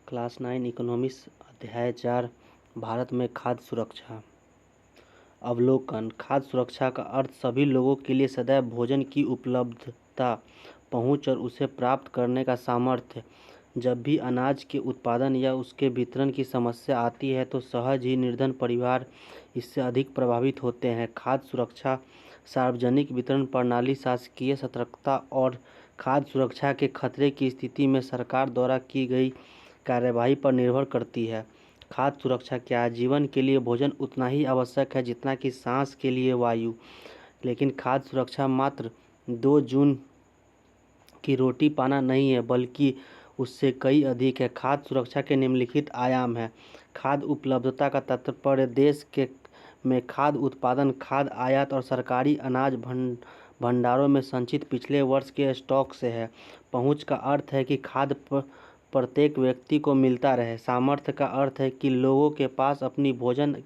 Class 9 economics अध्याय 4 भारत में खाद्य सुरक्षा। अवलोकन। खाद्य सुरक्षा का अर्थ सभी लोगों के लिए सदैव भोजन की उपलब्धता, पहुंच और उसे प्राप्त करने का सामर्थ्य। जब भी अनाज के उत्पादन या उसके वितरण की समस्या आती है तो सहज ही निर्धन परिवार इससे अधिक प्रभावित होते हैं। खाद्य सुरक्षा सार्वजनिक वितरण प्रणाली, शासकीय सतर्कता और खाद्य सुरक्षा के खतरे की स्थिति में सरकार द्वारा की गई कार्यवाही पर निर्भर करती है। खाद्य सुरक्षा क्या है? जीवन के लिए भोजन उतना ही आवश्यक है जितना कि सांस के लिए वायु। लेकिन खाद्य सुरक्षा मात्र 2 जून की रोटी पाना नहीं है, बल्कि उससे कई अधिक है। खाद्य सुरक्षा के निम्नलिखित आयाम हैं। खाद्य उपलब्धता का तात्पर्य देश में खाद्य उत्पादन, खाद्य आयात और सरकारी अनाज भंडारों में संचित पिछले वर्ष के स्टॉक से है। पहुंच का अर्थ है कि खाद्य प्रत्येक व्यक्ति को मिलता रहे। सामर्थ्य का अर्थ है कि लोगों के पास अपनी भोजन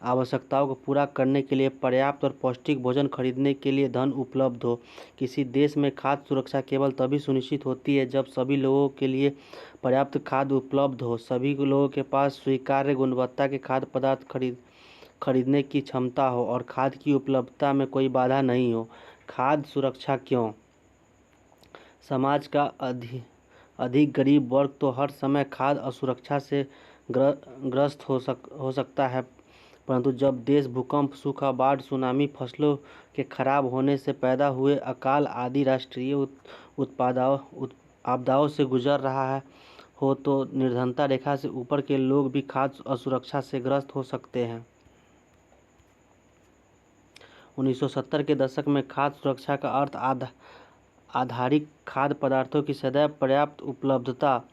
आवश्यकताओं को पूरा करने के लिए पर्याप्त और पौष्टिक भोजन खरीदने के लिए धन उपलब्ध हो। किसी देश में खाद्य सुरक्षा केवल तभी सुनिश्चित होती है जब सभी लोगों के लिए पर्याप्त खाद्य उपलब्ध हो, सभी लोगों के पास स्वीकार्य गुणवत्ता के खाद्य पदार्थ खरीदने की क्षमता हो और खाद्य की उपलब्धता में कोई बाधा नहीं हो। खाद्य सुरक्षा क्यों? समाज का अधिक गरीब वर्ग तो हर समय खाद्य असुरक्षा से ग्रस्त हो सकता है, परंतु जब देश भूकंप, सूखा, बाढ़, सुनामी, फसलों के खराब होने से पैदा हुए अकाल आदि राष्ट्रीय आपदाओं से गुजर रहा हो तो निर्धनता रेखा से ऊपर के लोग भी खाद्य असुरक्षा से ग्रस्त हो सकते हैं। 1970 के दशक में खाद्य सुरक्षा का अर्थ आधारिक खाद्य पदार्थों की सदैव पर्याप्त उपलब्धता।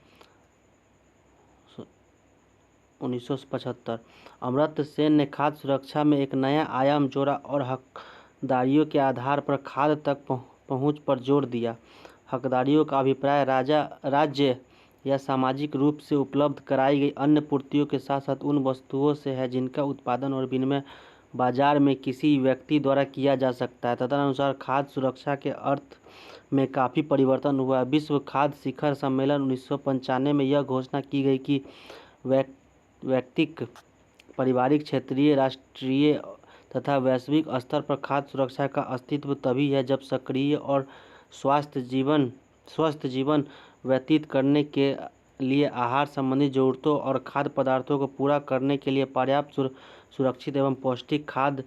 1975 अमर्त्य सेन ने खाद्य सुरक्षा में एक नया आयाम जोड़ा और हकदारियों के आधार पर खाद्य तक पहुंच पर जोर दिया। हकदारियों का अभिप्राय राज्य या सामाजिक रूप से उपलब्ध कराई गई अन्य पूर्तियों के साथ साथ उन वस्तुओं से है जिनका उत्पादन और विनिमय बाजार में किसी व्यक्ति द्वारा किया जा सकता है। तदनुसार खाद्य सुरक्षा के अर्थ में काफ़ी परिवर्तन हुआ। विश्व खाद्य शिखर सम्मेलन 1995 में यह घोषणा की गई कि व्यक्तिक, पारिवारिक, क्षेत्रीय, राष्ट्रीय तथा वैश्विक स्तर पर खाद्य सुरक्षा का अस्तित्व तभी है जब सक्रिय और स्वस्थ जीवन व्यतीत करने के लिए आहार संबंधी जरूरतों और खाद्य पदार्थों को पूरा करने के लिए पर्याप्त सुरक्षित एवं पौष्टिक खाद्य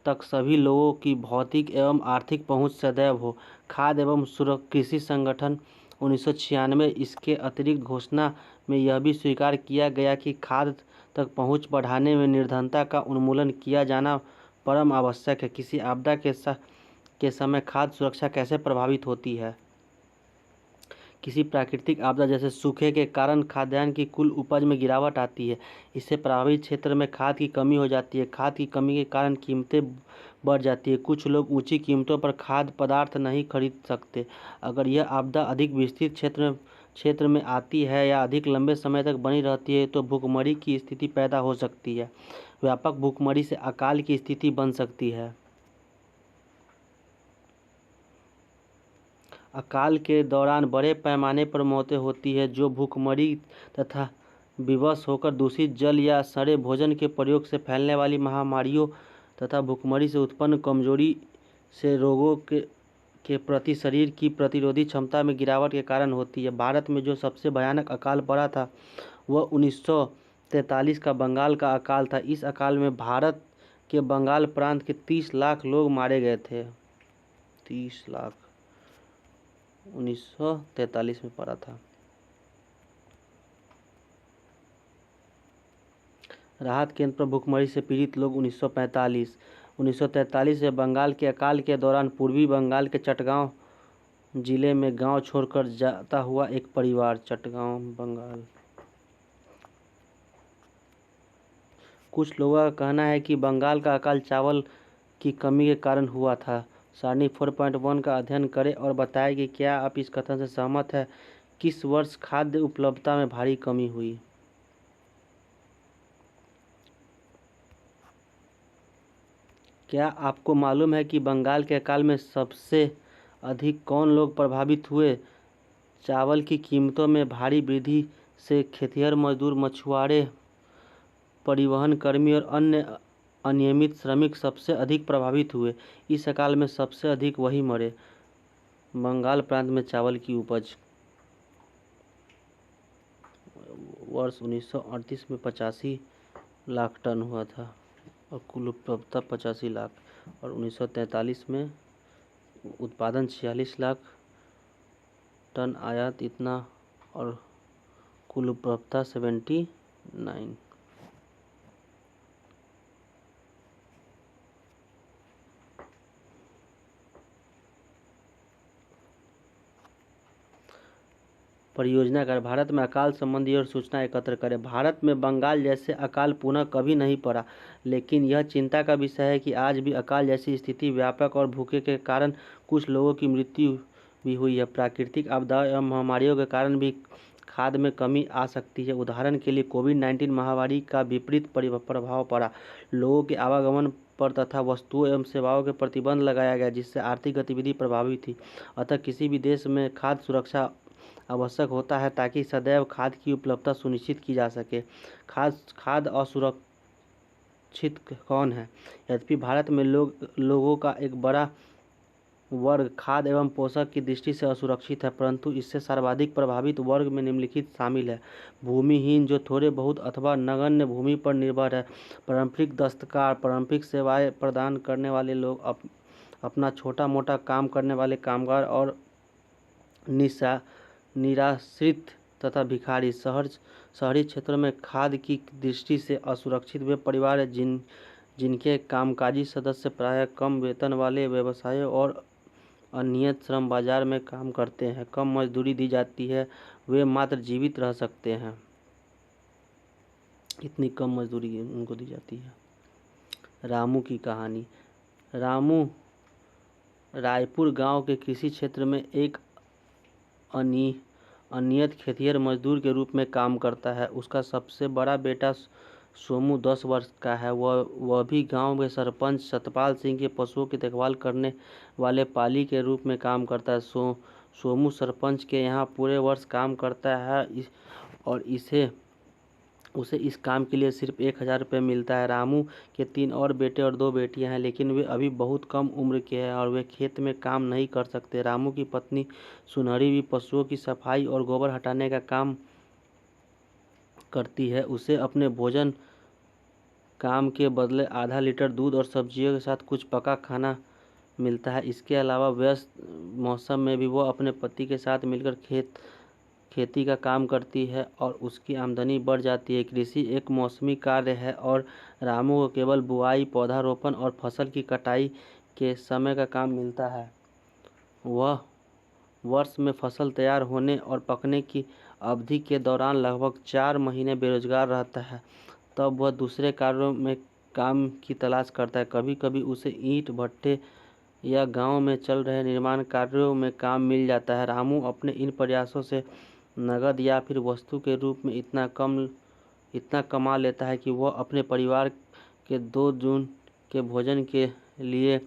तक सभी लोगों की भौतिक एवं आर्थिक पहुंच सदैव हो। खाद्य एवं कृषि संगठन 1996 इसके अतिरिक्त घोषणा में यह भी स्वीकार किया गया कि खाद्य तक पहुंच बढ़ाने में निर्धनता का उन्मूलन किया जाना परम आवश्यक है। किसी आपदा के समय खाद्य सुरक्षा कैसे प्रभावित होती है? किसी प्राकृतिक आपदा जैसे सूखे के कारण खाद्यान्न की कुल उपज में गिरावट आती है। इससे प्रभावित क्षेत्र में खाद्य की कमी हो जाती है। खाद्य की कमी के कारण कीमतें बढ़ जाती है। कुछ लोग ऊंची कीमतों पर खाद्य पदार्थ नहीं खरीद सकते। अगर यह आपदा अधिक विस्तृत क्षेत्र में आती है या अधिक लंबे समय तक बनी रहती है तो भूखमरी की स्थिति पैदा हो सकती है। व्यापक भूखमरी से अकाल की स्थिति बन सकती है। अकाल के दौरान बड़े पैमाने पर मौतें होती है जो भूखमरी तथा विवश होकर दूषित जल या सड़े भोजन के प्रयोग से फैलने वाली महामारियों तथा भूखमरी से उत्पन्न कमजोरी से रोगों के प्रति शरीर की प्रतिरोधी क्षमता में गिरावट के कारण होती है। भारत में जो सबसे भयानक अकाल पड़ा था वह 1943 का बंगाल का अकाल था। इस अकाल में भारत के बंगाल प्रांत के 30 लाख लोग मारे गए थे। 30 लाख 1943 में पड़ा था। राहत केंद्र पर भूखमरी से पीड़ित लोग 1943 में बंगाल के अकाल के दौरान पूर्वी बंगाल के चटगांव जिले में गांव छोड़कर जाता हुआ एक परिवार। चटगांव बंगाल। कुछ लोगों का कहना है कि बंगाल का अकाल चावल की कमी के कारण हुआ था। सारणी 4.1 का अध्ययन करें और बताएं कि क्या आप इस कथन से सहमत हैं। किस वर्ष खाद्य उपलब्धता में भारी कमी हुई? क्या आपको मालूम है कि बंगाल के अकाल में सबसे अधिक कौन लोग प्रभावित हुए? चावल की कीमतों में भारी वृद्धि से खेतिहर मजदूर, मछुआरे, परिवहन कर्मी और अन्य अनियमित श्रमिक सबसे अधिक प्रभावित हुए। इस अकाल में सबसे अधिक वही मरे। बंगाल प्रांत में चावल की उपज वर्ष 1938 में 85 लाख टन हुआ था और कुल उपभोक्ता 85 लाख, और 1943 में उत्पादन 46 लाख टन, आयात इतना, और कुल उपभोक्ता 79। परियोजना कर भारत में अकाल संबंधी और सूचना एकत्र करें। भारत में बंगाल जैसे अकाल पुनः कभी नहीं पड़ा, लेकिन यह चिंता का विषय है कि आज भी अकाल जैसी स्थिति व्यापक और भूखे के कारण कुछ लोगों की मृत्यु भी हुई है। प्राकृतिक आपदाओं एवं महामारियों के कारण भी खाद्य में कमी आ सकती है। उदाहरण के लिए कोविड-19 महामारी का विपरीत प्रभाव पड़ा। लोगों के आवागमन पर तथा वस्तुओं एवं सेवाओं के प्रतिबंध लगाया गया, जिससे आर्थिक गतिविधि प्रभावित हुई। अतः किसी भी देश में खाद्य सुरक्षा आवश्यक होता है ताकि सदैव खाद्य की उपलब्धता सुनिश्चित की जा सके। खाद्य असुरक्षित कौन है? यद्यपि भारत में लोगों का एक बड़ा वर्ग खाद्य एवं पोषक की दृष्टि से असुरक्षित है, परंतु इससे सर्वाधिक प्रभावित वर्ग में निम्नलिखित शामिल है। भूमिहीन, जो थोड़े बहुत अथवा नगण्य भूमि पर निर्भर है। पारंपरिक दस्तकार, पारंपरिक सेवाएं प्रदान करने वाले लोग, अपना छोटा मोटा काम करने वाले कामगार, और निराश्रित तथा भिखारी। शहरी क्षेत्रों में खाद्य की दृष्टि से असुरक्षित वे परिवार हैं जिनके कामकाजी सदस्य प्रायः कम वेतन वाले व्यवसायों और अनियमित श्रम बाजार में काम करते हैं। कम मजदूरी दी जाती है, वे मात्र जीवित रह सकते हैं, इतनी कम मजदूरी उनको दी जाती है। रामू की कहानी। रामू रायपुर गांव के कृषि क्षेत्र में एक अनियत खेतिहर मजदूर के रूप में काम करता है। उसका सबसे बड़ा बेटा सोमू 10 वर्ष का है। वह भी गांव के सरपंच सतपाल सिंह के पशुओं की देखभाल करने वाले पाली के रूप में काम करता है। सोमू सरपंच के यहाँ पूरे वर्ष काम करता है और उसे इस काम के लिए सिर्फ 1000 रुपये मिलता है। रामू के 3 और बेटे और 2 बेटियां हैं, लेकिन वे अभी बहुत कम उम्र के हैं और वे खेत में काम नहीं कर सकते। रामू की पत्नी सुनहरी भी पशुओं की सफाई और गोबर हटाने का काम करती है। उसे अपने भोजन काम के बदले आधा लीटर दूध और सब्जियों के साथ कुछ पका खाना मिलता है। इसके अलावा व्यस्त मौसम में भी वह अपने पति के साथ मिलकर खेती का काम करती है और उसकी आमदनी बढ़ जाती है। कृषि एक मौसमी कार्य है और रामू को केवल बुआई, पौधारोपण और फसल की कटाई के समय का काम मिलता है। वह वर्ष में फसल तैयार होने और पकने की अवधि के दौरान लगभग 4 महीने बेरोजगार रहता है। तब वह दूसरे कार्यों में काम की तलाश करता है। कभी कभी उसे ईंट भट्टे या गांव में चल रहे निर्माण कार्यों में काम मिल जाता है। रामू अपने इन प्रयासों से नगद या फिर वस्तु के रूप में इतना कमा लेता है कि वह अपने परिवार के 2 जून के भोजन के लिए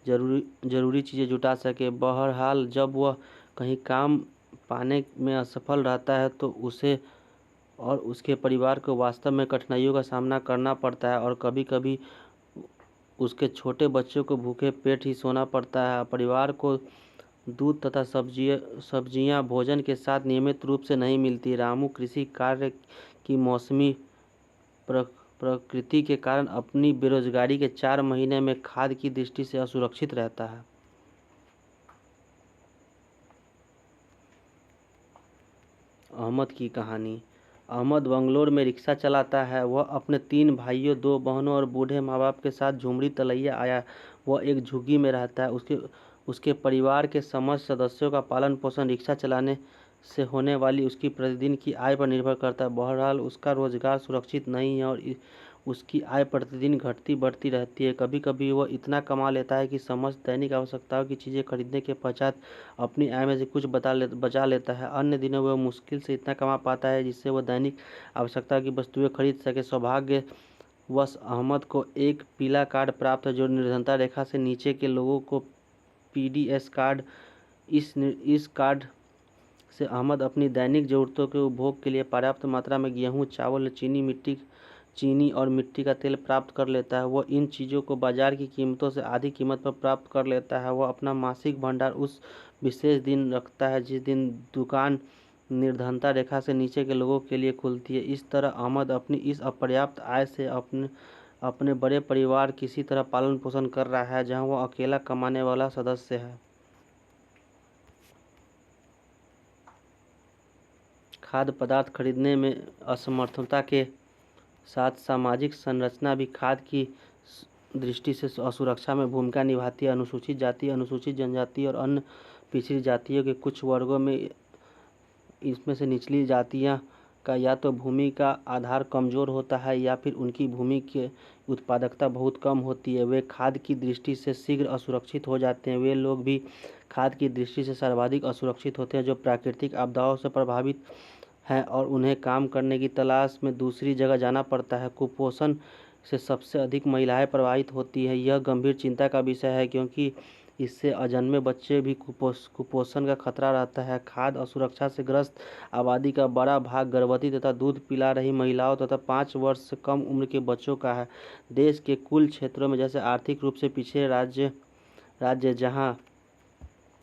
जरूरी चीज़ें जुटा सके। बहरहाल जब वह कहीं काम पाने में असफल रहता है तो उसे और उसके परिवार को वास्तव में कठिनाइयों का सामना करना पड़ता है और कभी कभी उसके छोटे बच्चों को भूखे पेट ही सोना पड़ता है। परिवार को दूध तथा सब्जियां भोजन के साथ नियमित रूप से नहीं मिलती। रामू कृषि कार्य की मौसमी प्रकृति के कारण अपनी बेरोजगारी के 4 महीने में खाद्य की दृष्टि से असुरक्षित रहता है। अहमद की कहानी। अहमद बंगलोर में रिक्शा चलाता है। वह अपने 3 भाइयों, 2 बहनों और बूढ़े माँ बाप के साथ झुमरी तलैया आया। वह एक झुग्गी में रहता है। उसके परिवार के समस्त सदस्यों का पालन पोषण रिक्शा चलाने से होने वाली उसकी प्रतिदिन की आय पर निर्भर करता है। बहरहाल उसका रोजगार सुरक्षित नहीं है और उसकी आय प्रतिदिन घटती बढ़ती रहती है। कभी कभी वह इतना कमा लेता है कि समस्त दैनिक आवश्यकताओं की चीज़ें खरीदने के पश्चात अपनी आय में से कुछ बचा लेता है। अन्य दिनों वह मुश्किल से इतना कमा पाता है जिससे वह दैनिक आवश्यकता की वस्तुएं खरीद सके। सौभाग्यवश अहमद को एक पीला कार्ड प्राप्त है जो निर्धनता रेखा से नीचे के लोगों को पीडीएस कार्ड। इस कार्ड से अहमद अपनी दैनिक ज़रूरतों के उपभोग के लिए पर्याप्त मात्रा में गेहूँ, चावल, चीनी और मिट्टी का तेल प्राप्त कर लेता है। वह इन चीज़ों को बाजार की कीमतों से आधी कीमत पर प्राप्त कर लेता है। वह अपना मासिक भंडार उस विशेष दिन रखता है जिस दिन दुकान निर्धनता रेखा से नीचे के लोगों के लिए खुलती है। इस तरह अहमद अपनी इस अपर्याप्त आय से अपने बड़े परिवार किसी तरह पालन पोषण कर रहा है, जहां वह अकेला कमाने वाला सदस्य है। खाद्य पदार्थ खरीदने में असमर्थता के साथ सामाजिक संरचना भी खाद्य की दृष्टि से असुरक्षा में भूमिका निभाती है। अनुसूचित जाति, अनुसूचित जनजाति और अन्य पिछड़ी जातियों के कुछ वर्गों में इसमें से निचली जातियां का या तो भूमि का आधार कमज़ोर होता है या फिर उनकी भूमि की उत्पादकता बहुत कम होती है। वे खाद्य की दृष्टि से शीघ्र असुरक्षित हो जाते हैं। वे लोग भी खाद्य की दृष्टि से सर्वाधिक असुरक्षित होते हैं जो प्राकृतिक आपदाओं से प्रभावित हैं और उन्हें काम करने की तलाश में दूसरी जगह जाना पड़ता है। कुपोषण से सबसे अधिक महिलाएं प्रभावित होती हैं। यह गंभीर चिंता का विषय है क्योंकि इससे अजन्मे बच्चे भी कुपोषण का खतरा रहता है। खाद्य असुरक्षा से ग्रस्त आबादी का बड़ा भाग गर्भवती तथा दूध पिला रही महिलाओं तथा 5 वर्ष से कम उम्र के बच्चों का है। देश के कुल क्षेत्रों में जैसे आर्थिक रूप से पिछड़े राज्य जहाँ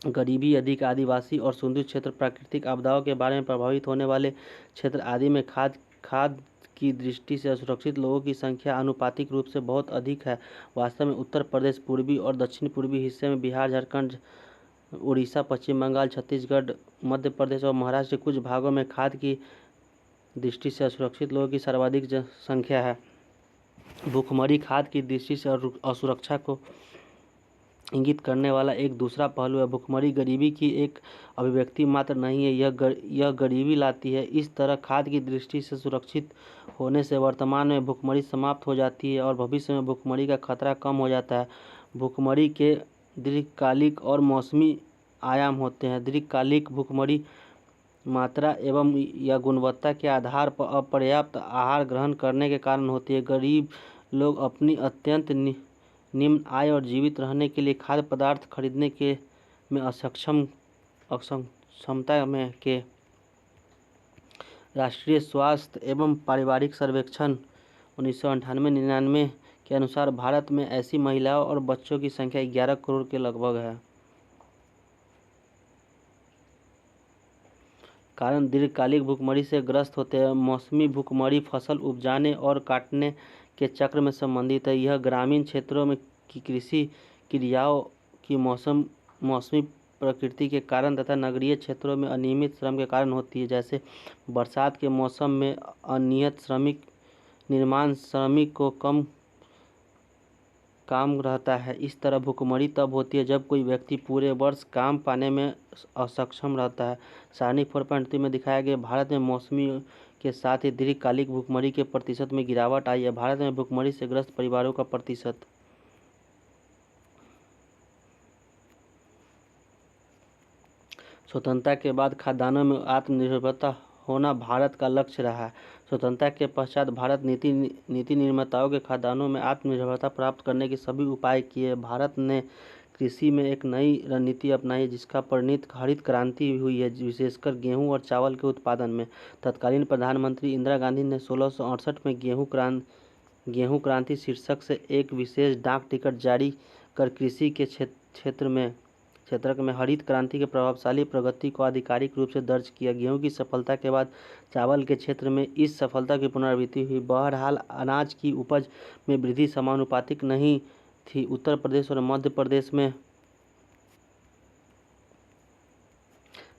गरीबी अधिक, आदिवासी और सुदूर क्षेत्र, प्राकृतिक आपदाओं के बारे में प्रभावित होने वाले क्षेत्र आदि में खाद्य की दृष्टि से असुरक्षित लोगों की संख्या आनुपातिक रूप से बहुत अधिक है। वास्तव में उत्तर प्रदेश, पूर्वी और दक्षिण पूर्वी हिस्से में बिहार, झारखंड, उड़ीसा, पश्चिम बंगाल, छत्तीसगढ़, मध्य प्रदेश और महाराष्ट्र के कुछ भागों में खाद्य की दृष्टि से असुरक्षित लोगों की सर्वाधिक संख्या है। भूखमरी खाद्य की दृष्टि से असुरक्षा को इंगित करने वाला एक दूसरा पहलू है। भूखमरी गरीबी की एक अभिव्यक्ति मात्र नहीं है, यह गरीबी लाती है। इस तरह खाद्य की दृष्टि से सुरक्षित होने से वर्तमान में भूखमरी समाप्त हो जाती है और भविष्य में भूखमरी का खतरा कम हो जाता है। भूखमरी के दीर्घकालिक और मौसमी आयाम होते हैं। दीर्घकालिक भूखमरी मात्रा एवं या गुणवत्ता के आधार पर अपर्याप्त आहार ग्रहण करने के कारण होती है। गरीब लोग अपनी अत्यंत निम्न आय और जीवित रहने के लिए खाद्य पदार्थ खरीदने के में अक्षमता में के राष्ट्रीय स्वास्थ्य एवं पारिवारिक सर्वेक्षण 1998-99 के अनुसार भारत में ऐसी महिलाओं और बच्चों की संख्या 11 करोड़ के लगभग है। कारण दीर्घकालिक भूखमरी से ग्रस्त होते हैं। मौसमी भूखमरी फसल उपजाने और काटने के चक्र में संबंधित है। यह ग्रामीण क्षेत्रों में की कृषि क्रियाओं की मौसमी प्रकृति के कारण तथा नगरीय क्षेत्रों में अनियमित श्रम के कारण होती है। जैसे बरसात के मौसम में अनियत निर्माण श्रमिक को कम काम रहता है। इस तरह भूखमरी तब होती है जब कोई व्यक्ति पूरे वर्ष काम पाने में असक्षम रहता है। सारणी 4.3 में दिखाया गया भारत में मौसमी के साथ ही दीर्घकालिक भूखमरी के प्रतिशत में गिरावट आई है। भारत में भूखमरी से ग्रस्त परिवारों का प्रतिशत स्वतंत्रता के बाद खाद्यान्नों में आत्मनिर्भरता होना भारत का लक्ष्य रहा है। स्वतंत्रता के पश्चात भारत नीति निर्माताओं के खाद्यान्नों में आत्मनिर्भरता प्राप्त करने के सभी उपाय किए। भारत ने कृषि में एक नई रणनीति अपनाई जिसका परिणत हरित क्रांति हुई है, विशेषकर गेहूं और चावल के उत्पादन में। तत्कालीन प्रधानमंत्री इंदिरा गांधी ने 1668 में गेहूं क्रांति शीर्षक से एक विशेष डाक टिकट जारी कर कृषि के क्षेत्र में हरित क्रांति के प्रभावशाली प्रगति को आधिकारिक रूप से दर्ज किया। गेहूं की सफलता के बाद चावल के क्षेत्र में इस सफलता की पुनरावृत्ति हुई। बहरहाल अनाज की उपज में वृद्धि समानुपातिक नहीं थी। उत्तर प्रदेश और मध्य प्रदेश में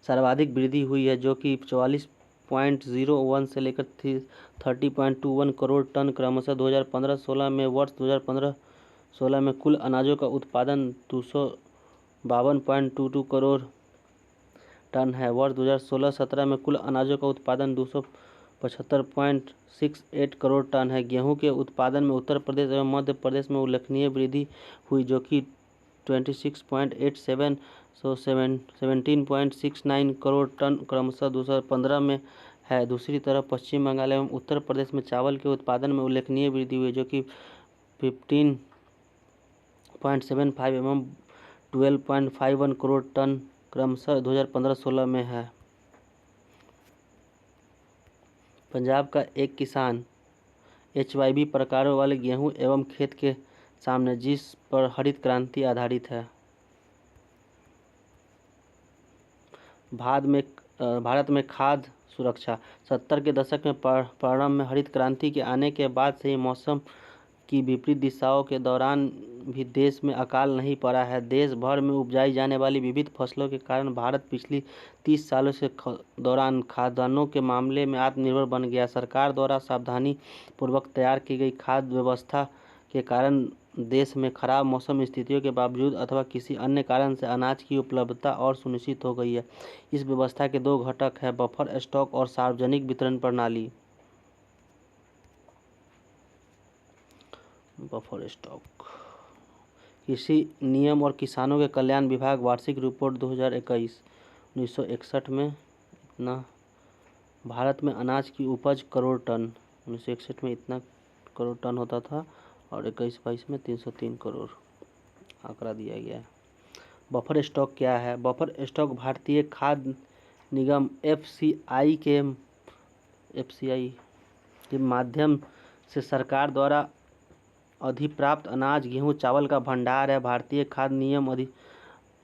सर्वाधिक वृद्धि हुई है जो कि 44.01 से लेकर 30.21 करोड़ टन क्रमशः 2015-16 में। वर्ष 2015-16 में कुल अनाजों का उत्पादन 252.22 करोड़ टन है। वर्ष 2016-17 में कुल अनाजों का उत्पादन 275.68 करोड़ टन है। गेहूं के उत्पादन में उत्तर प्रदेश एवं मध्य प्रदेश में उल्लेखनीय वृद्धि हुई जो कि 26.87 17.69 करोड़ टन क्रमशः 2015 में है। दूसरी तरफ पश्चिम बंगाल एवं उत्तर प्रदेश में चावल के उत्पादन में उल्लेखनीय वृद्धि हुई जो कि 15.75 एवं 12.51 करोड़ टन क्रमशः 2015-16 में है। पंजाब का एक किसान HYV प्रकारों वाले गेहूं एवं खेत के सामने जिस पर हरित क्रांति आधारित है। भारत में खाद्य सुरक्षा 70 के दशक में प्रारंभ में हरित क्रांति के आने के बाद से ही मौसम की विपरीत दिशाओं के दौरान भी देश में अकाल नहीं पड़ा है। देश भर में उपजाई जाने वाली विविध फसलों के कारण भारत पिछली 30 सालों के दौरान खाद्यान्नों के मामले में आत्मनिर्भर बन गया। सरकार द्वारा सावधानी पूर्वक तैयार की गई खाद्य व्यवस्था के कारण देश में खराब मौसम स्थितियों के बावजूद अथवा किसी अन्य कारण से अनाज की उपलब्धता और सुनिश्चित हो गई है। इस व्यवस्था के दो घटक हैं, बफर स्टॉक और सार्वजनिक वितरण प्रणाली। Buffer stock. कृषि नियम और किसानों के कल्याण विभाग वार्षिक रिपोर्ट 2021-1961 में इतना भारत में अनाज की उपज करोड़ टन 1961 में इतना करोड़ टन होता था और 21-22 में 303 करोड़ आंकड़ा दिया गया है। बफर स्टॉक क्या है? बफर स्टॉक भारतीय खाद्य निगम FCI के माध्यम से सरकार द्वारा अधिप्राप्त अनाज, गेहूं, चावल का भंडार है। भारतीय खाद्य नियम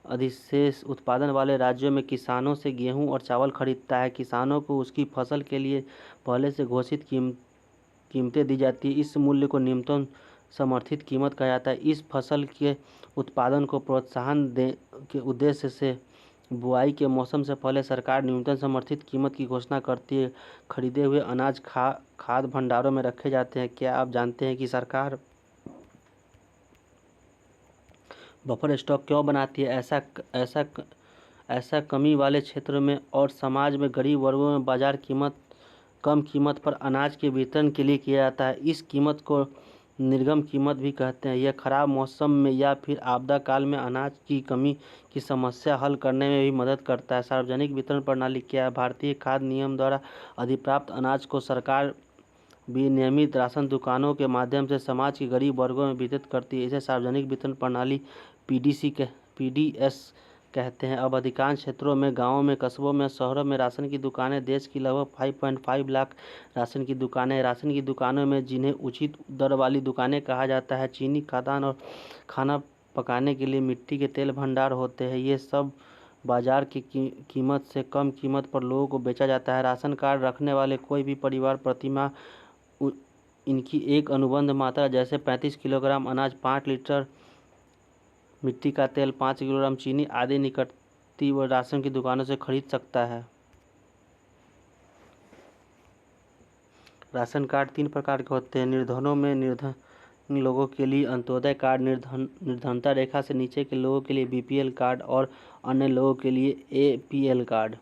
अधिशेष उत्पादन वाले राज्यों में किसानों से गेहूं और चावल खरीदता है। किसानों को उसकी फसल के लिए पहले से घोषित कीमतें दी जाती है। इस मूल्य को न्यूनतम समर्थित कीमत कहा जाता है। इस फसल के उत्पादन को प्रोत्साहन देने के उद्देश्य से बुआई के मौसम से पहले सरकार न्यूनतम समर्थित कीमत की घोषणा करती है। खरीदे हुए अनाज खाद्य भंडारों में रखे जाते हैं। क्या आप जानते हैं कि सरकार बफर स्टॉक क्यों बनाती है? ऐसा कमी वाले क्षेत्रों में और समाज में गरीब वर्गों में बाजार कम कीमत पर अनाज के वितरण के लिए किया जाता है। इस कीमत को निर्गम कीमत भी कहते हैं। यह खराब मौसम में या फिर आपदा काल में अनाज की कमी की समस्या हल करने में भी मदद करता है। सार्वजनिक वितरण प्रणाली क्या है? भारतीय खाद्य निगम द्वारा अधिप्राप्त अनाज को सरकार विनियमित राशन दुकानों के माध्यम से समाज के गरीब वर्गों में वितरित करती है। इसे सार्वजनिक वितरण प्रणाली PDS कहते हैं। अब अधिकांश क्षेत्रों में, गांवों में, कस्बों में, शहरों में राशन की दुकानें देश की लगभग 5.5 लाख राशन की दुकानों में, जिन्हें उचित दर वाली दुकानें कहा जाता है, चीनी खदान और खाना पकाने के लिए मिट्टी के तेल भंडार होते हैं। ये सब बाजार की कीमत से कम कीमत पर लोगों को बेचा जाता है। राशन कार्ड रखने वाले कोई भी परिवार प्रतिमाह इनकी एक अनुबंध मात्रा जैसे 35 किलोग्राम अनाज, 5 लीटर मिट्टी का तेल, 5 किलोग्राम चीनी आदि निकटती व राशन की दुकानों से खरीद सकता है। राशन कार्ड 3 प्रकार के होते हैं। निर्धनों में निर्धन लोगों के लिए अंत्योदय कार्ड, निर्धनता रेखा से नीचे के लोगों के लिए BPL कार्ड और अन्य लोगों के लिए APL कार्ड।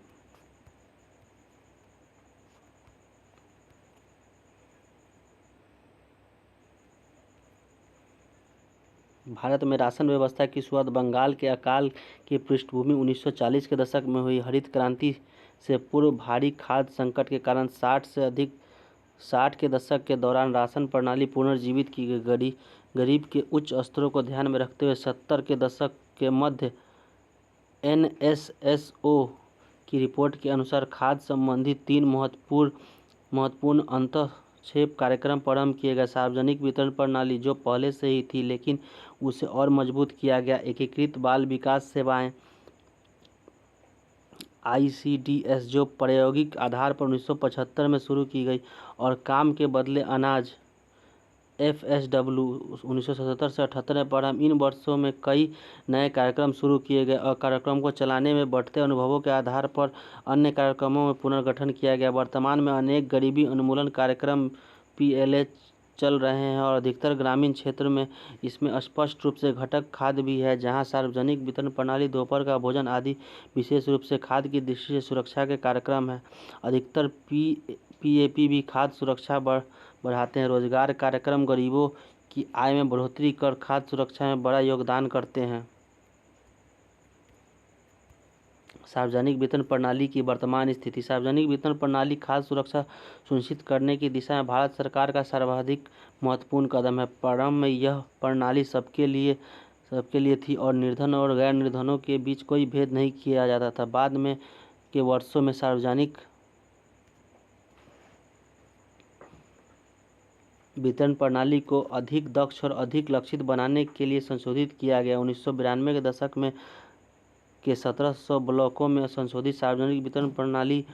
भारत में राशन व्यवस्था की शुरुआत बंगाल के अकाल की पृष्ठभूमि 1940 के दशक में हुई। हरित क्रांति से पूर्व भारी खाद्य संकट के कारण 60 के दशक के दौरान राशन प्रणाली पुनर्जीवित की गई। गरीब के उच्च स्तरों को ध्यान में रखते हुए 70 के दशक के मध्य NSSO की रिपोर्ट के अनुसार खाद्य संबंधी 3 महत्वपूर्ण अंतःक्षेप कार्यक्रम प्रारंभ किए गए। सार्वजनिक वितरण प्रणाली, जो पहले से ही थी लेकिन उसे और मजबूत किया गया। एकीकृत बाल विकास सेवाएं ICDS, जो प्रायोगिक आधार पर 1975 में शुरू की गई, और काम के बदले अनाज FSW 1977 से 78 में प्रारंभ। इन वर्षों में कई नए कार्यक्रम शुरू किए गए और कार्यक्रम को चलाने में बढ़ते अनुभवों के आधार पर अन्य कार्यक्रमों में पुनर्गठन किया गया। वर्तमान में अनेक गरीबी उन्मूलन कार्यक्रम PLA चल रहे हैं और अधिकतर ग्रामीण क्षेत्र में इसमें स्पष्ट रूप से घटक खाद्य भी है, जहां सार्वजनिक वितरण प्रणाली, दोपहर का भोजन आदि विशेष रूप से खाद्य की दृष्टि से सुरक्षा के कार्यक्रम हैं। अधिकतर PAP भी खाद्य सुरक्षा बढ़ाते हैं। रोजगार कार्यक्रम गरीबों की आय में बढ़ोतरी कर खाद्य सुरक्षा में बड़ा योगदान करते हैं। सार्वजनिक वितरण प्रणाली की वर्तमान स्थिति। सार्वजनिक वितरण प्रणाली खाद्य सुरक्षा सुनिश्चित करने की दिशा में भारत सरकार का सर्वाधिक महत्वपूर्ण कदम है। प्रारंभ में यह प्रणाली सबके लिए थी और निर्धन और गैर निर्धनों के बीच कोई भेद नहीं किया जाता था। बाद में के वर्षों में सार्वजनिक वितरण प्रणाली को अधिक दक्ष और अधिक लक्षित बनाने के लिए संशोधित किया गया। 1992 के दशक में के 1700 ब्लॉकों में संशोधित सार्वजनिक वितरण प्रणाली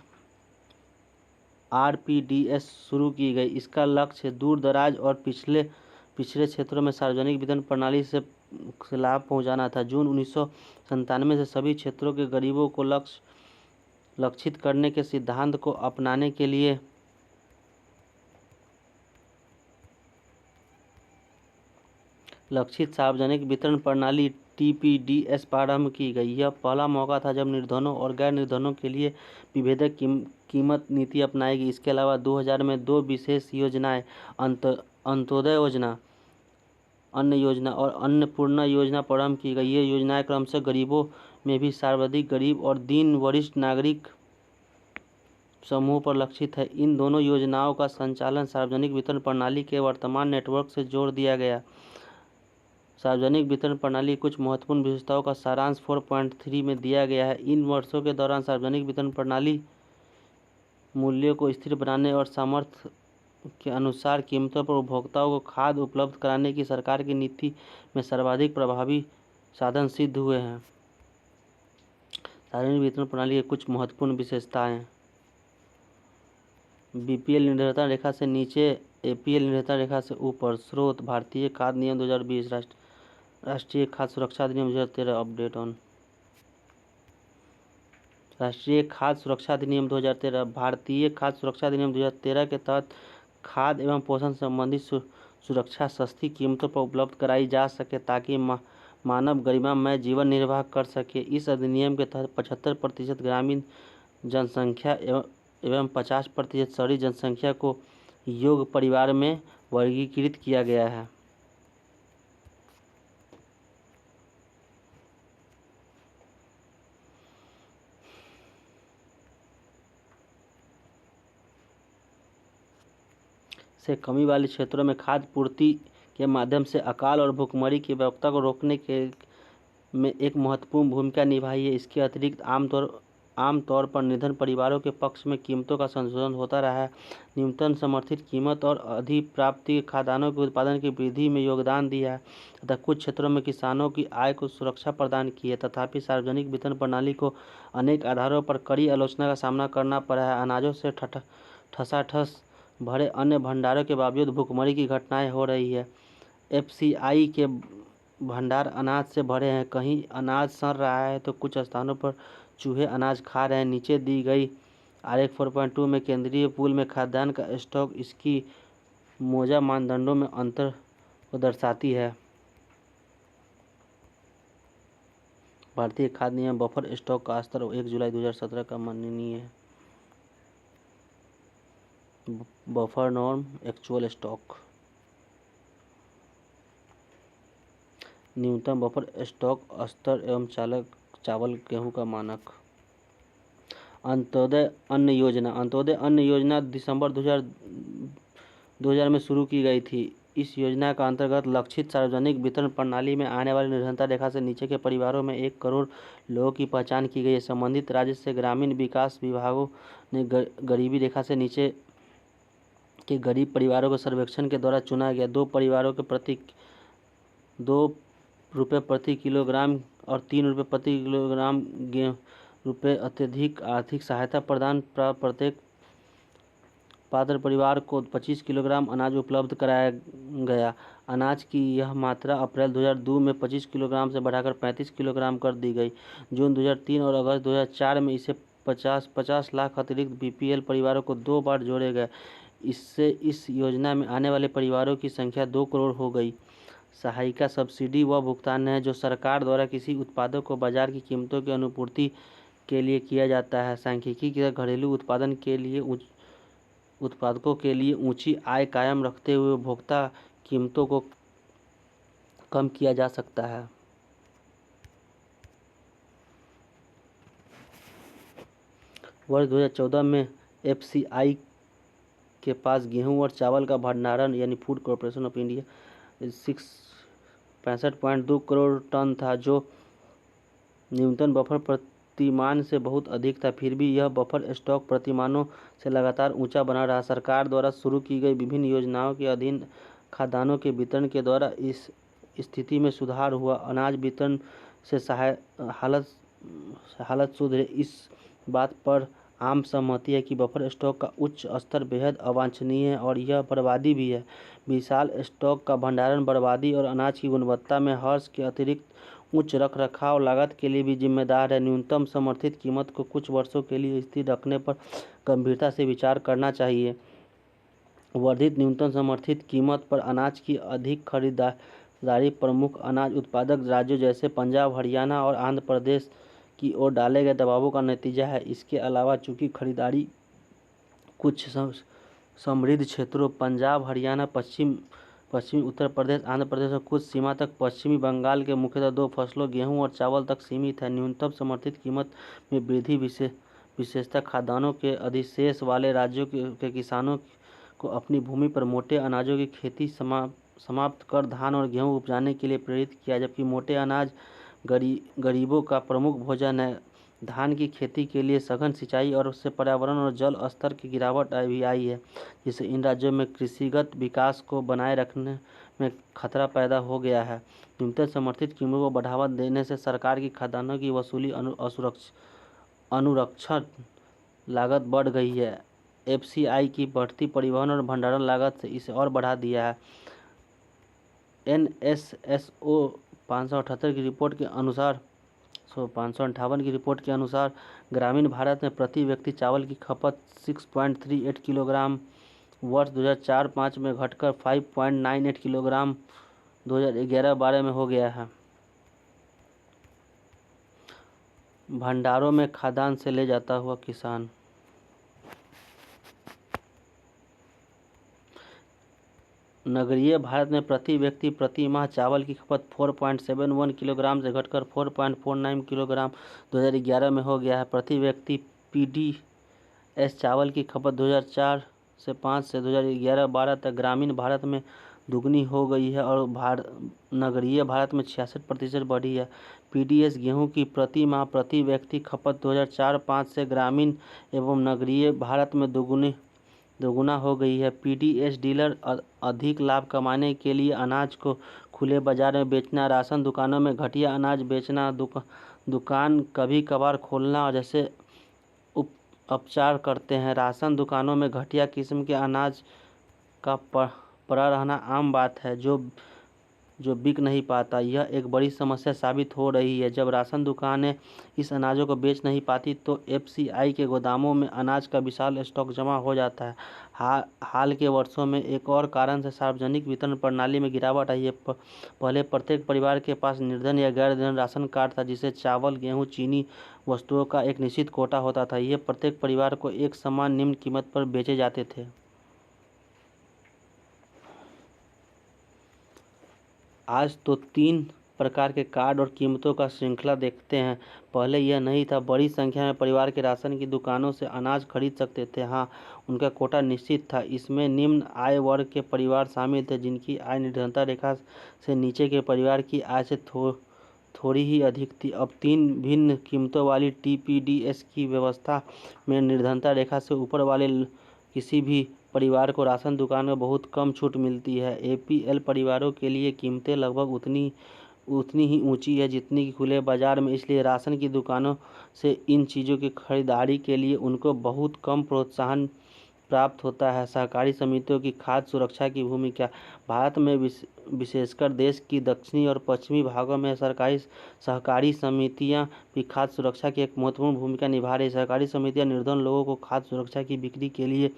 आरपीडीएस शुरू की गई। इसका लक्ष्य दूर दराज और पिछड़े क्षेत्रों में सार्वजनिक वितरण प्रणाली से लाभ पहुंचाना था। जून 1997 से सभी क्षेत्रों के गरीबों को लक्षित करने के सिद्धांत को अपनाने के लिए लक्षित सार्वजनिक वितरण प्रणाली टीपीडीएस प्रारंभ की गई। यह पहला मौका था जब निर्धनों और गैर निर्धनों के लिए विभेदक कीमत नीति अपनाई गई। इसके अलावा 2000 में दो विशेष योजनाएं अंत्योदय योजना, अन्न योजना और अन्नपूर्णा योजना प्रारंभ की गई। ये योजनाएं क्रमशः गरीबों में भी सर्वाधिक गरीब और दीन वरिष्ठ नागरिक समूह पर लक्षित है। इन दोनों योजनाओं का संचालन सार्वजनिक वितरण प्रणाली के वर्तमान नेटवर्क से जोड़ दिया गया। सार्वजनिक वितरण प्रणाली कुछ महत्वपूर्ण विशेषताओं का सारांश 4.3 में दिया गया है। इन वर्षों के दौरान सार्वजनिक वितरण प्रणाली मूल्यों को स्थिर बनाने और सामर्थ्य के अनुसार कीमतों पर उपभोक्ताओं को खाद्य उपलब्ध कराने की सरकार की नीति में सर्वाधिक प्रभावी साधन सिद्ध हुए हैं। सार्वजनिक वितरण प्रणाली की कुछ महत्वपूर्ण विशेषताएं: बीपीएल निर्धनता रेखा से नीचे, एपीएल निर्धनता रेखा से ऊपर। स्रोत: भारतीय खाद्य नियम 2020, राष्ट्रीय खाद्य सुरक्षा अधिनियम 2013। अपडेट ऑन राष्ट्रीय खाद्य सुरक्षा अधिनियम 2013। भारतीय खाद्य सुरक्षा अधिनियम 2013 के तहत खाद्य एवं पोषण संबंधी सुरक्षा सस्ती कीमतों पर उपलब्ध कराई जा सके ताकि मानव गरिमामय जीवन निर्वाह कर सके। इस अधिनियम के तहत 75% ग्रामीण जनसंख्या एवं 50% शहरी जनसंख्या को योग्य परिवार में वर्गीकृत किया गया है। से कमी वाले क्षेत्रों में खाद्य पूर्ति के माध्यम से अकाल और भूखमरी की व्यापकता को रोकने के में एक महत्वपूर्ण भूमिका निभाई है। इसके अतिरिक्त आमतौर पर निर्धन परिवारों के पक्ष में कीमतों का संशोधन होता रहा है। न्यूनतम समर्थित कीमत और अधिप्राप्ति खाद्यान्नों के उत्पादन की वृद्धि में योगदान दिया है तथा कुछ क्षेत्रों में किसानों की आय को सुरक्षा प्रदान की है। तथापि सार्वजनिक वितरण प्रणाली को अनेक आधारों पर कड़ी आलोचना का सामना करना पड़ा है। अनाजों से ठसाठस भरे अन्य भंडारों के बावजूद भूखमरी की घटनाएं हो रही है। एफसीआई के भंडार अनाज से भरे हैं, कहीं अनाज सड़ रहा है तो कुछ स्थानों पर चूहे अनाज खा रहे हैं। नीचे दी गई आरेख 4.2 में केंद्रीय पूल में खाद्यान्न का स्टॉक इसकी मौजूदा मानदंडों में अंतर को दर्शाती है। भारतीय खाद्य नियम बफर स्टॉक का स्तर 1 जुलाई 2017 का माननीय है। Buffer norm actual stock. न्यूनतम बफर स्टॉक स्तर एवं चावल गेहूं का मानक। अंत्योदय अन्न योजना दिसंबर 2000 में शुरू की गई थी। इस योजना का अंतर्गत लक्षित सार्वजनिक वितरण प्रणाली में आने वाले निर्धनता रेखा से नीचे के परिवारों में 1 करोड़ लोगों की पहचान की गई है। संबंधित राज्य से ग्रामीण विकास विभागों ने गरीबी रेखा से नीचे के गरीब परिवारों को सर्वेक्षण के द्वारा चुना गया। 2 परिवारों के प्रति 2 रुपये प्रति किलोग्राम और 3 रुपये प्रति किलोग्राम रुपये अत्यधिक आर्थिक सहायता प्रदान प्रत्येक पात्र परिवार को 25 किलोग्राम अनाज उपलब्ध कराया गया। अनाज की यह मात्रा अप्रैल 2002 में 25 किलोग्राम से बढ़ाकर 35 किलोग्राम कर दी गई। जून 2003 और अगस्त 2004 में इसे 50 लाख अतिरिक्त बीपीएल परिवारों को 2 बार जोड़े गए। इससे इस योजना में आने वाले परिवारों की संख्या 2 करोड़ हो गई। सहायिका सब्सिडी वह भुगतान है जो सरकार द्वारा किसी उत्पादों को बाजार की कीमतों की अनुपूर्ति के लिए किया जाता है। सांख्यिकी के घरेलू उत्पादकों के लिए ऊंची आय कायम रखते हुए उपभोक्ता कीमतों को कम किया जा सकता है। वर्ष 2014 में एफसीआई के पास गेहूं और चावल का भंडारण यानी food corporation of India 65.2 crore tonne था, जो न्यूनतम बफर प्रतिमान से बहुत अधिक था। फिर भी यह बफर स्टॉक प्रतिमानों से लगातार ऊंचा बना रहा। सरकार द्वारा शुरू की गई विभिन्न योजनाओं के अधीन खाद्यान्नों के वितरण के द्वारा इस स्थिति में सुधार हुआ। अनाज वितरण से हालत सुधरे। इस बात पर आम सहमति है कि बफर स्टॉक का उच्च स्तर बेहद अवांछनीय है और यह बर्बादी भी है। विशाल स्टॉक का भंडारण बर्बादी और अनाज की गुणवत्ता में हर्ष के अतिरिक्त उच्च रखरखाव लागत के लिए भी जिम्मेदार है। न्यूनतम समर्थित कीमत को कुछ वर्षों के लिए स्थिर रखने पर गंभीरता से विचार करना चाहिए। वर्धित न्यूनतम समर्थित कीमत पर अनाज की अधिक खरीदारी प्रमुख अनाज उत्पादक राज्यों जैसे पंजाब, हरियाणा और आंध्र प्रदेश की ओर डाले गए दबावों का नतीजा है। इसके अलावा चूंकि खरीदारी कुछ समृद्ध क्षेत्रों पंजाब, हरियाणा, पश्चिमी उत्तर प्रदेश, आंध्र प्रदेश और कुछ सीमा तक पश्चिमी बंगाल के मुख्यतः दो फसलों गेहूं और चावल तक सीमित है। न्यूनतम समर्थित कीमत में वृद्धि विशेषतः खाद्यान्नों के अधिशेष वाले राज्यों के किसानों को अपनी भूमि पर मोटे अनाजों की खेती समाप्त कर धान और गेहूं उपजाने के लिए प्रेरित किया, जबकि मोटे अनाज गरीबों का प्रमुख भोजन है। धान की खेती के लिए सघन सिंचाई और उससे पर्यावरण और जल स्तर की गिरावट भी आई है, जिससे इन राज्यों में कृषिगत विकास को बनाए रखने में खतरा पैदा हो गया है। न्यूनतम समर्थित कीमतों को बढ़ावा देने से सरकार की खाद्यान्नों की वसूली अनुरक्षण लागत बढ़ गई है। एफसीआई की बढ़ती परिवहन और भंडारण लागत से इसे और बढ़ा दिया है। एनएसएसओ 558 की रिपोर्ट के अनुसार 558 की रिपोर्ट के अनुसार ग्रामीण भारत में प्रति व्यक्ति चावल की खपत 6.38 किलोग्राम वर्ष 2004-05 में घटकर 5.98 किलोग्राम 2011-12 में हो गया है। भंडारों में खाद्यान्न से ले जाता हुआ किसान। नगरीय भारत में प्रति व्यक्ति प्रति माह चावल की खपत 4.71 किलोग्राम से घटकर 4.49 किलोग्राम 2011 में हो गया है। प्रति व्यक्ति पीडीएस चावल की खपत 2004 से 5 से 2011-12 तक ग्रामीण भारत में दुगनी हो गई है और नगरीय भारत में 66% बढ़ी है। पीडीएस गेहूं की प्रति माह प्रति व्यक्ति खपत 2004-05 से ग्रामीण एवं नगरीय भारत में दोगुना हो गई है। पीडीएस डीलर अधिक लाभ कमाने के लिए अनाज को खुले बाजार में बेचना, राशन दुकानों में घटिया अनाज बेचना, दुकान कभी कभार खोलना और जैसे उपचार करते हैं। राशन दुकानों में घटिया किस्म के अनाज का पड़ा रहना आम बात है जो बिक नहीं पाता। यह एक बड़ी समस्या साबित हो रही है। जब राशन दुकानें इस अनाजों को बेच नहीं पाती तो एफसीआई के गोदामों में अनाज का विशाल स्टॉक जमा हो जाता है। हाल के वर्षों में एक और कारण से सार्वजनिक वितरण प्रणाली में गिरावट आई है। पहले प्रत्येक परिवार के पास निर्धन या गैर निर्धन राशन कार्ड था, जिसे चावल, गेहूं, चीनी वस्तुओं का एक निश्चित कोटा होता था। ये प्रत्येक परिवार को एक समान निम्न कीमत पर बेचे जाते थे। आज तो 3 प्रकार के कार्ड और कीमतों का श्रृंखला देखते हैं। पहले यह नहीं था। बड़ी संख्या में परिवार के राशन की दुकानों से अनाज खरीद सकते थे। हाँ, उनका कोटा निश्चित था। इसमें निम्न आय वर्ग के परिवार शामिल थे, जिनकी आय निर्धनता रेखा से नीचे के परिवार की आय से थोड़ी ही अधिक थी। अब 3 भिन्न कीमतों वाली टीपीडीएस की व्यवस्था में निर्धनता रेखा से ऊपर वाले किसी भी परिवार को राशन दुकान में बहुत कम छूट मिलती है। एपीएल परिवारों के लिए कीमतें लगभग उतनी ही ऊंची है जितनी कि खुले बाजार में, इसलिए राशन की दुकानों से इन चीज़ों की खरीदारी के लिए उनको बहुत कम प्रोत्साहन प्राप्त होता है। सहकारी समितियों की खाद्य सुरक्षा की भूमिका। भारत में विशेषकर देश की दक्षिणी और पश्चिमी भागों में सहकारी समितियां भी खाद्य सुरक्षा की एक महत्वपूर्ण भूमिका निभा रही। सहकारी समितियां निर्धन लोगों को खाद्य सुरक्षा की बिक्री के लिए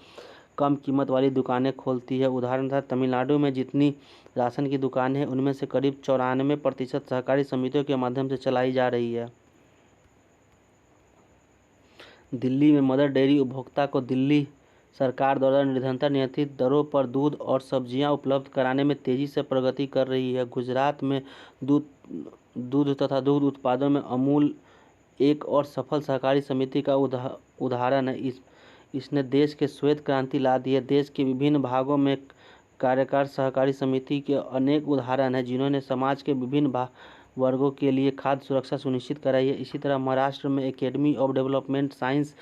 कम कीमत वाली दुकानें खोलती है। उदाहरण था तमिलनाडु में जितनी राशन की दुकानें हैं, उनमें से करीब 94% सहकारी समितियों के माध्यम से चलाई जा रही है। दिल्ली में मदर डेयरी उपभोक्ता को दिल्ली सरकार द्वारा निर्धारित नियंत्रित दरों पर दूध और सब्जियां उपलब्ध कराने में तेजी से प्रगति कर रही है। गुजरात में दूध तथा दूध उत्पादों में अमूल एक और सफल सहकारी समिति का उदाहरण है। इसने देश के श्वेत क्रांति ला दी है। देश के विभिन्न भागों में कार्यकर सहकारी समिति के अनेक उदाहरण हैं, जिन्होंने समाज के विभिन्न वर्गों के लिए खाद्य सुरक्षा सुनिश्चित कराई है। इसी तरह महाराष्ट्र में एकेडमी ऑफ डेवलपमेंट साइंस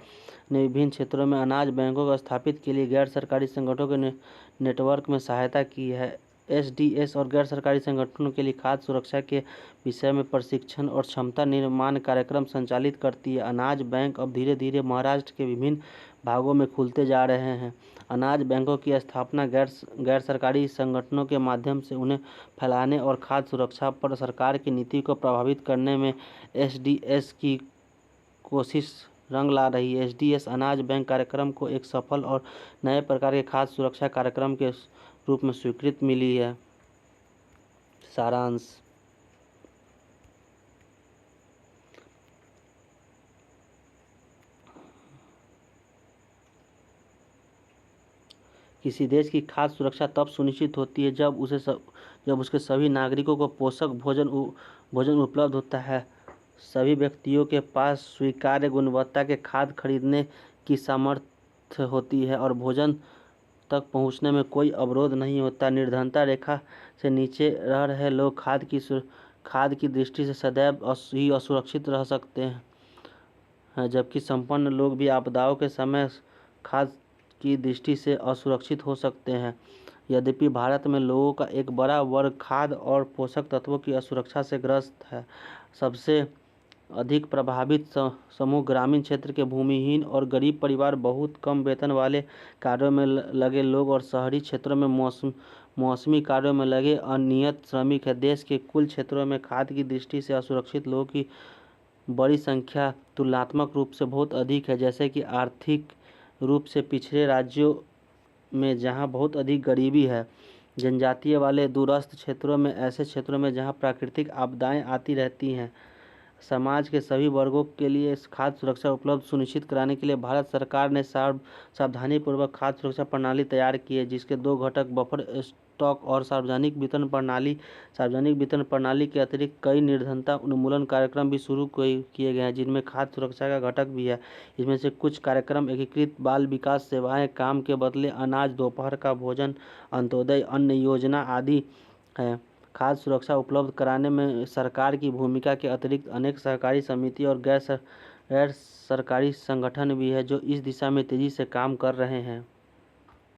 ने विभिन्न क्षेत्रों में अनाज बैंकों को स्थापित के लिए गैर सरकारी संगठनों के नेटवर्क में सहायता की है। एसडीएस और गैर सरकारी संगठनों के लिए खाद्य सुरक्षा के विषय में प्रशिक्षण और क्षमता निर्माण कार्यक्रम संचालित करती है। अनाज बैंक अब धीरे धीरे महाराष्ट्र के विभिन्न भागों में खुलते जा रहे हैं। अनाज बैंकों की स्थापना गैर सरकारी संगठनों के माध्यम से उन्हें फैलाने और खाद्य सुरक्षा पर सरकार की नीति को प्रभावित करने में एसडीएस की कोशिश रंग ला रही है। एसडीएस अनाज बैंक कार्यक्रम को एक सफल और नए प्रकार के खाद्य सुरक्षा कार्यक्रम के रूप में स्वीकृति मिली है। सारांश। किसी देश की खाद्य सुरक्षा तब सुनिश्चित होती है जब उसके सभी नागरिकों को पोषक भोजन उपलब्ध होता है, सभी व्यक्तियों के पास स्वीकार्य गुणवत्ता के खाद्य खरीदने की सामर्थ्य होती है और भोजन तक पहुंचने में कोई अवरोध नहीं होता। निर्धनता रेखा से नीचे रह रहे लोग खाद्य की दृष्टि से सदैव ही असुरक्षित रह सकते हैं, जबकि संपन्न लोग भी आपदाओं के समय खाद्य की दृष्टि से असुरक्षित हो सकते हैं। यद्यपि भारत में लोगों का एक बड़ा वर्ग खाद्य और पोषक तत्वों की असुरक्षा से ग्रस्त है। सबसे अधिक प्रभावित समूह ग्रामीण क्षेत्र के भूमिहीन और गरीब परिवार, बहुत कम वेतन वाले कार्यों में लगे लोग और शहरी क्षेत्रों में मौसमी कार्यों में लगे अनियमित श्रमिक है। देश के कुल क्षेत्रों में खाद्य की दृष्टि से असुरक्षित लोगों की बड़ी संख्या तुलनात्मक रूप से बहुत अधिक है, जैसे कि आर्थिक रूप से पिछड़े राज्यों में जहां बहुत अधिक गरीबी है, जनजातीय वाले दूरस्थ क्षेत्रों में, ऐसे क्षेत्रों में जहां प्राकृतिक आपदाएं आती रहती हैं। समाज के सभी वर्गों के लिए खाद्य सुरक्षा उपलब्ध सुनिश्चित कराने के लिए भारत सरकार ने सावधानीपूर्वक खाद्य सुरक्षा प्रणाली तैयार की है, जिसके दो घटक बफर स्टॉक और सार्वजनिक वितरण प्रणाली। सार्वजनिक वितरण प्रणाली के अतिरिक्त कई निर्धनता उन्मूलन कार्यक्रम भी शुरू किए गए हैं, जिनमें खाद्य सुरक्षा का घटक भी है। इसमें से कुछ कार्यक्रम एकीकृत बाल विकास सेवाएं, काम के बदले अनाज, दोपहर का भोजन, अंत्योदय अन्न योजना आदि है। खाद्य सुरक्षा उपलब्ध कराने में सरकार की भूमिका के अतिरिक्त अनेक सहकारी समिति और गैर सरकारी संगठन भी है जो इस दिशा में तेजी से काम कर रहे हैं।